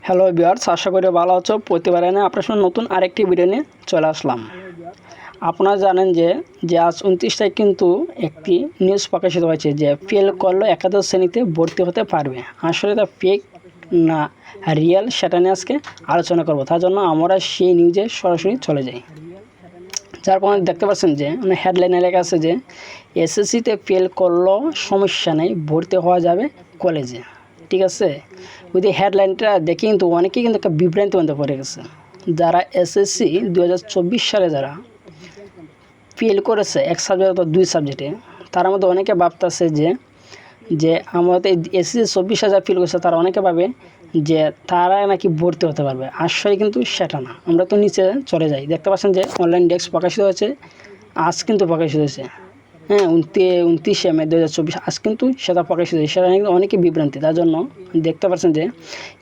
Hello viewers, আশা করি ভালো আছো। প্রতিবারে না আপনার সঙ্গে নতুন আরেকটি ভিডিও নিয়ে চলে আসলাম। আপনারা জানেন যে আজ 29 তারিখ কিন্তু একটি নিউজ প্রকাশিত হয়েছে যে ফেল করলে একাদশ শ্রেণীতে ভর্তি হতে পারবে। আসলে এটা ফেক না রিয়েল সেটা নিয়ে আজকে আলোচনা করব। তার জন্য আমরা সেই নিউজে সরাসরি চলে যাই। যার পর দেখতে পাচ্ছেন যে হেডলাইনে লেখা আছে যে এসএসসিতে ফেল করলেও সমস্যা নেই, ভর্তি হওয়া যাবে কলেজে। ঠিক আছে, ওই যে হেডলাইনটা দেখে কিন্তু অনেকেই কিন্তু একটা বিভ্রান্তি মধ্যে পড়ে গেছে। যারা এসএসসি 2024 সালে যারা ফেল করেছে এক সাবজেক্ট অথবা দুই সাবজেক্টে, তার মধ্যে অনেকে ভাবতেছে যে আমাদের এসএসসি 24 হাজার ফেল করেছে, তারা অনেকে ভাবে যে তারা নাকি ভর্তি হতে পারবে। আসলে কিন্তু সেটা না। আমরা তো নিচে চলে যাই, দেখতে পাচ্ছেন যে অনলাইন ডেস্ক প্রকাশিত হয়েছে, আজ কিন্তু প্রকাশিত হয়েছে। হ্যাঁ, 29শে মে 2024 আজ কিন্তু সেটা প্রকাশিত হয়েছে। সেটা কিন্তু অনেকে বিভ্রান্তি। তার জন্য দেখতে পাচ্ছেন যে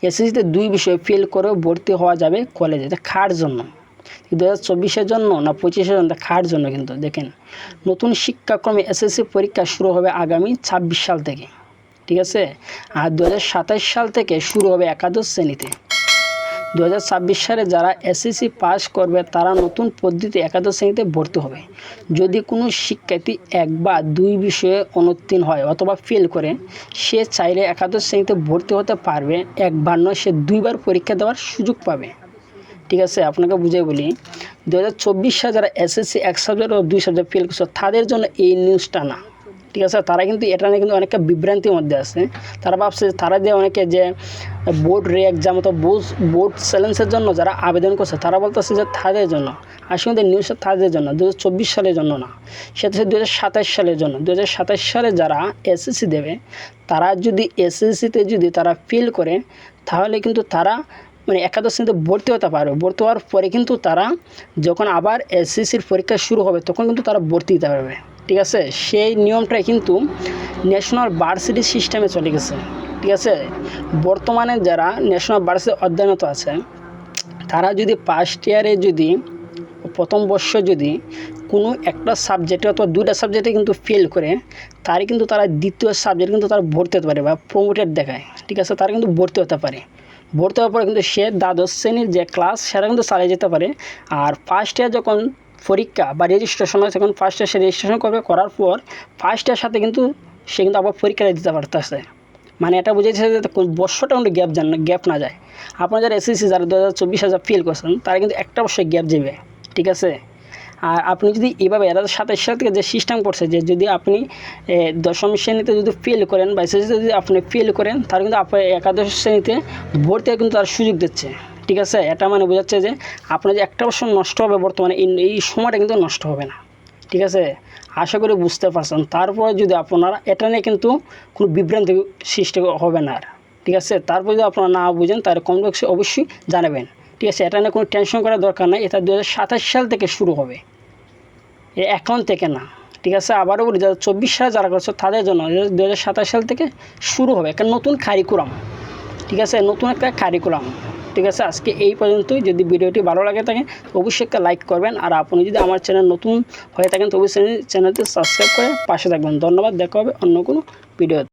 এসএসসিতে দুই বিষয়ে ফেল করেও ভর্তি হওয়া যাবে কলেজে। এটা কার জন্য? 2024-এর জন্য না 25-এর জন্য? কার জন্য? কিন্তু দেখেন, নতুন শিক্ষাক্রমে এসএসসি পরীক্ষা শুরু হবে আগামী 26 সাল থেকে। ঠিক আছে, আর 2027 সাল থেকে শুরু হবে একাদশ শ্রেণীতে। 2026 সালে যারা এসএসসি পাস করবে তারা নতুন পদ্ধতিতে একাদশ শ্রেণীতে ভর্তি হবে। যদি কোনো শিক্ষার্থী এক বা দুই বিষয়ে অনুত্তীর্ণ হয় অথবা ফেল করে, সে চাইলে একাদশ শ্রেণীতে ভর্তি হতে পারবে। একবার নয়, সে দুইবার পরীক্ষা দেওয়ার সুযোগ পাবে। ঠিক আছে, আপনাকে বুঝিয়ে বলি, 2024 সালে যারা এসএসসি এক সাবজেক্ট ও দুই সাবজেক্ট ফেল করছে তাদের জন্য এই নিউজটা না। ঠিক আছে, তারা কিন্তু এটা নিয়ে কিন্তু অনেকটা বিভ্রান্তির মধ্যে আছে। তারা ভাবছে তারা যে অনেকে যে বোর্ড রে এক্সাম অথবা বোর্ড চ্যালেঞ্জের জন্য যারা আবেদন করছে, তারা বলতেছে যে তাদের জন্য। আসলে নিউজটা তাদের জন্য, 2024 সালের জন্য না, সেটা হচ্ছে 2027 সালের জন্য। 2027 সালে যারা এসএসসি দেবে, তারা যদি এসএসসিতে যদি তারা ফেল করে, তাহলে কিন্তু তারা একাদশ শ্রেণীতে ভর্তি হতে পারবে। ভর্তি হওয়ার পরে কিন্তু তারা যখন আবার এসএসসির পরীক্ষা শুরু হবে তখন কিন্তু তারা ভর্তি দিতে পারবে। ঠিক আছে, সেই নিয়মটাই কিন্তু ন্যাশনাল ভার্সিটি সিস্টেমে চলে গেছে। ঠিক আছে, বর্তমানে যারা ন্যাশনাল ভার্সিটি অধ্যয়নত আছে, তারা যদি ফার্স্ট ইয়ারে যদি প্রথম বর্ষ যদি কোনো একটা সাবজেক্টে অথবা দুইটা সাবজেক্টে কিন্তু ফেল করে, তারই কিন্তু তারা দ্বিতীয় সাবজেক্ট কিন্তু তারা ভর্তি হতে পারে বা প্রমোটেড দেখায়। ঠিক আছে, তারা কিন্তু ভর্তি হতে পারে। ভর্তি হওয়ার পরে কিন্তু সে দ্বাদশ শ্রেণীর যে ক্লাস সেটা কিন্তু চালিয়ে যেতে পারে। আর ফার্স্ট ইয়ার যখন পরীক্ষা বা রেজিস্ট্রেশন হয়, তখন ফার্স্ট ইয়ার সে রেজিস্ট্রেশন করবে, করার পর ফার্স্ট ইয়ার সাথে কিন্তু সে কিন্তু আবার পরীক্ষাটা দিতে পারতেছে। মানে এটা বুঝেছে যে বর্ষটা কিন্তু গ্যাপ না যায়। আপনারা যারা এসএসসি যারা 2024 হাজার ফেল করছেন, তারা কিন্তু একটা বছর গ্যাপ যাবে। ঠিক আছে, আর আপনি যদি এইভাবে 2027 সাল থেকে যে সিস্টেম করছে যে যদি আপনি দশম শ্রেণীতে যদি ফেল করেন বা এসএসসিতে যদি আপনি ফেল করেন, তাহলে কিন্তু আপনার একাদশ শ্রেণীতে ভর্তি কিন্তু তার সুযোগ দিচ্ছে। ঠিক আছে, এটা মানে বোঝাচ্ছে যে আপনার যে একটা বছর নষ্ট হবে বর্তমানে, এই সময়টা কিন্তু নষ্ট হবে না। ঠিক আছে, আশা করি বুঝতে পারছেন। তারপরে যদি আপনারা এটা নিয়ে কিন্তু কোনো বিভ্রান্তি সৃষ্টি হবে না আর। ঠিক আছে, তারপর যদি আপনারা না বুঝেন তাহলে কমেন্ট বক্সে অবশ্যই জানাবেন। ঠিক আছে, এটা নিয়ে কোনো টেনশন করার দরকার নাই। এটা 2027 সাল থেকে শুরু হবে, এখন থেকে না। ঠিক আছে, আবারও বলি, 2024 সালে যারা করছে তাদের জন্য 2027 সাল থেকে শুরু হবে একটা নতুন কারিকুলাম। ঠিক আছে, নতুন একটা কারিকুলাম। ঠিক আছে, আজকে এই পর্যন্তই। যদি ভিডিওটি ভালো লাগে থাকে অবশ্যই একটা লাইক করবেন। আর আপনি যদি আমার চ্যানেল নতুন হয়ে থাকেন তো অবশ্যই চ্যানেলটি সাবস্ক্রাইব করে পাশে থাকবেন। ধন্যবাদ, দেখা হবে অন্য কোনো ভিডিওতে।